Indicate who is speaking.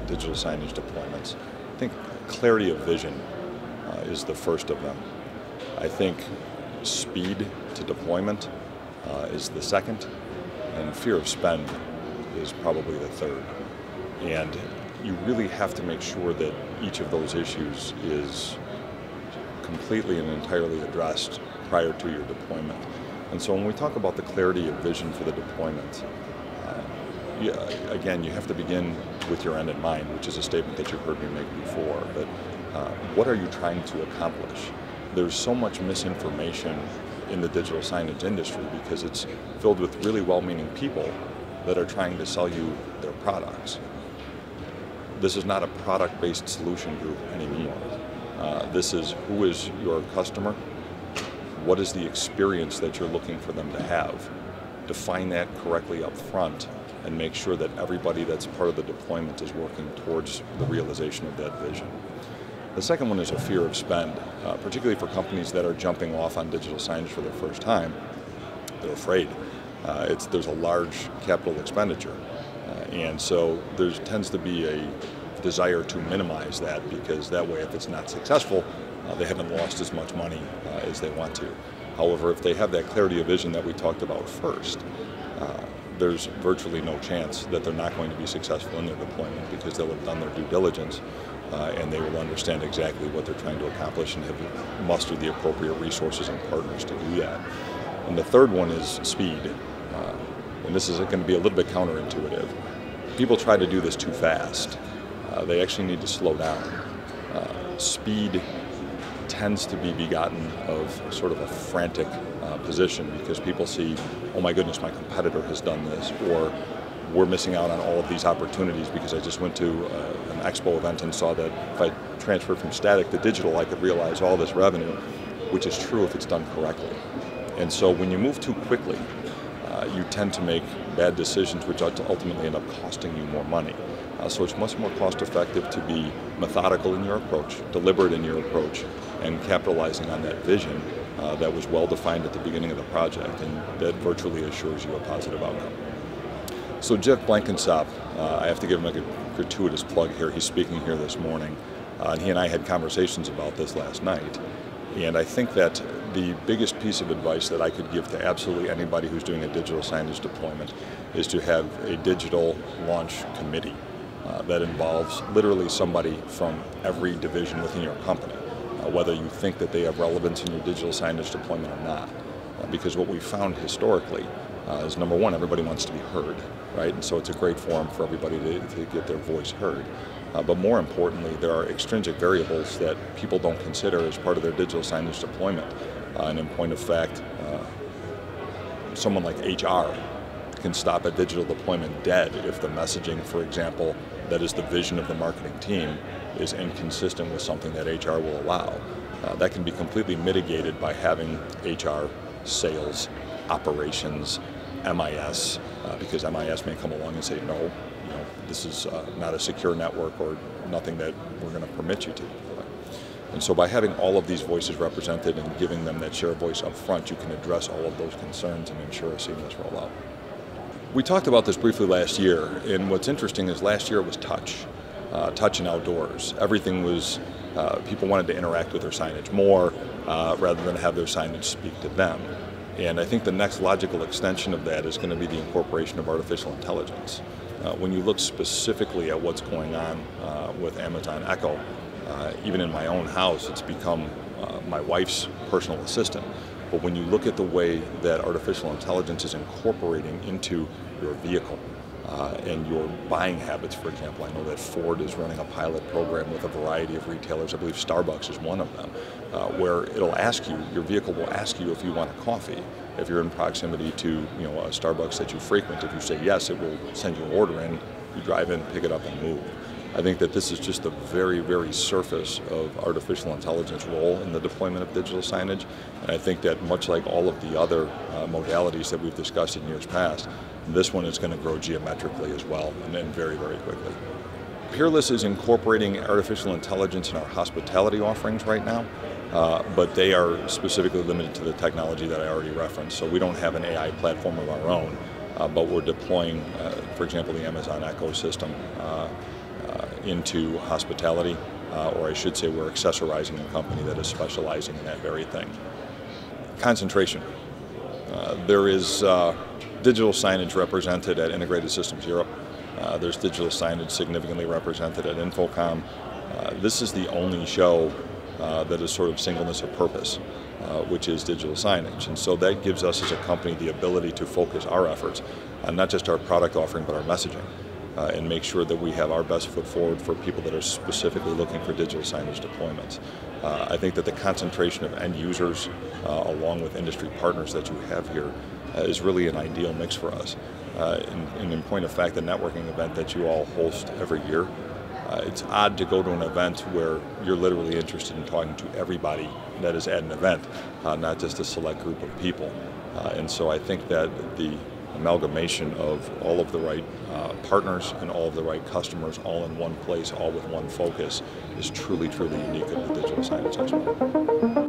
Speaker 1: digital signage deployments, I think clarity of vision is the first of them. I think speed to deployment is the second, and fear of spend is probably the third. And you really have to make sure that each of those issues is completely and entirely addressed prior to your deployment. And so when we talk about the clarity of vision for the deployment, again, you have to begin with your end in mind, which is a statement that you've heard me make before. But what are you trying to accomplish? There's so much misinformation in the digital signage industry because it's filled with really well-meaning people that are trying to sell you their products. This is not a product-based solution group anymore. This is who is your customer, what is the experience that you're looking for them to have. Define that correctly up front and make sure that everybody that's part of the deployment is working towards the realization of that vision. The second one is a fear of spend, particularly for companies that are jumping off on digital signage for the first time. They're afraid. There's a large capital expenditure, and so there tends to be a desire to minimize that, because that way if it's not successful, they haven't lost as much money as they want to. However, if they have that clarity of vision that we talked about first, there's virtually no chance that they're not going to be successful in their deployment, because they'll have done their due diligence and they will understand exactly what they're trying to accomplish and have mustered the appropriate resources and partners to do that. And the third one is speed. And this is going to be a little bit counterintuitive. People try to do this too fast. They actually need to slow down. Speed tends to be begotten of sort of a frantic position, because people see, oh my goodness, my competitor has done this, or we're missing out on all of these opportunities because I just went to an expo event and saw that if I transferred from static to digital, I could realize all this revenue, which is true if it's done correctly. And so when you move too quickly, you tend to make bad decisions which ultimately end up costing you more money. So it's much more cost effective to be methodical in your approach, deliberate in your approach, and capitalizing on that vision that was well defined at the beginning of the project, and that virtually assures you a positive outcome. So Jeff Blankensop, I have to give him a gratuitous plug here. He's speaking here this morning, and he and I had conversations about this last night. And I think that the biggest piece of advice that I could give to absolutely anybody who's doing a digital signage deployment is to have a digital launch committee that involves literally somebody from every division within your company, whether you think that they have relevance in your digital signage deployment or not. Because what we found historically is, number one, everybody wants to be heard, right? And so it's a great forum for everybody to get their voice heard. But more importantly, there are extrinsic variables that people don't consider as part of their digital signage deployment. And in point of fact, someone like HR can stop a digital deployment dead if the messaging, for example, that is the vision of the marketing team is inconsistent with something that HR will allow. That can be completely mitigated by having HR, sales, operations, MIS, because MIS may come along and say, no, this is not a secure network or nothing that we're going to permit you to deploy. And so by having all of these voices represented and giving them that share voice up front, you can address all of those concerns and ensure a seamless rollout. We talked about this briefly last year, and what's interesting is last year it was touch and outdoors. Everything was, people wanted to interact with their signage more rather than have their signage speak to them. And I think the next logical extension of that is going to be the incorporation of artificial intelligence. When you look specifically at what's going on with Amazon Echo, even in my own house, it's become my wife's personal assistant. But when you look at the way that artificial intelligence is incorporating into your vehicle and your buying habits, for example, I know that Ford is running a pilot program with a variety of retailers. I believe Starbucks is one of them, where it'll ask you, your vehicle will ask you if you want a coffee. If you're in proximity to a Starbucks that you frequent, if you say yes, it will send you an order in, you drive in, pick it up, and move. I think that this is just the very, very surface of artificial intelligence role in the deployment of digital signage. And I think that much like all of the other modalities that we've discussed in years past, this one is going to grow geometrically as well, and then very, very quickly. Peerless is incorporating artificial intelligence in our hospitality offerings right now, but they are specifically limited to the technology that I already referenced. So we don't have an AI platform of our own, but we're deploying, for example, the Amazon Echo system into hospitality, or I should say we're accessorizing a company that is specializing in that very thing. Concentration. There is digital signage represented at Integrated Systems Europe. There's digital signage significantly represented at Infocom. This is the only show that is sort of singleness of purpose, which is digital signage. And so that gives us as a company the ability to focus our efforts on not just our product offering but our messaging, and make sure that we have our best foot forward for people that are specifically looking for digital signage deployments. I think that the concentration of end users along with industry partners that you have here is really an ideal mix for us. And in point of fact, the networking event that you all host every year, it's odd to go to an event where you're literally interested in talking to everybody that is at an event, not just a select group of people. And so I think that the amalgamation of all of the right partners and all of the right customers all in one place, all with one focus, is truly, truly unique at the Digital Signage Expo.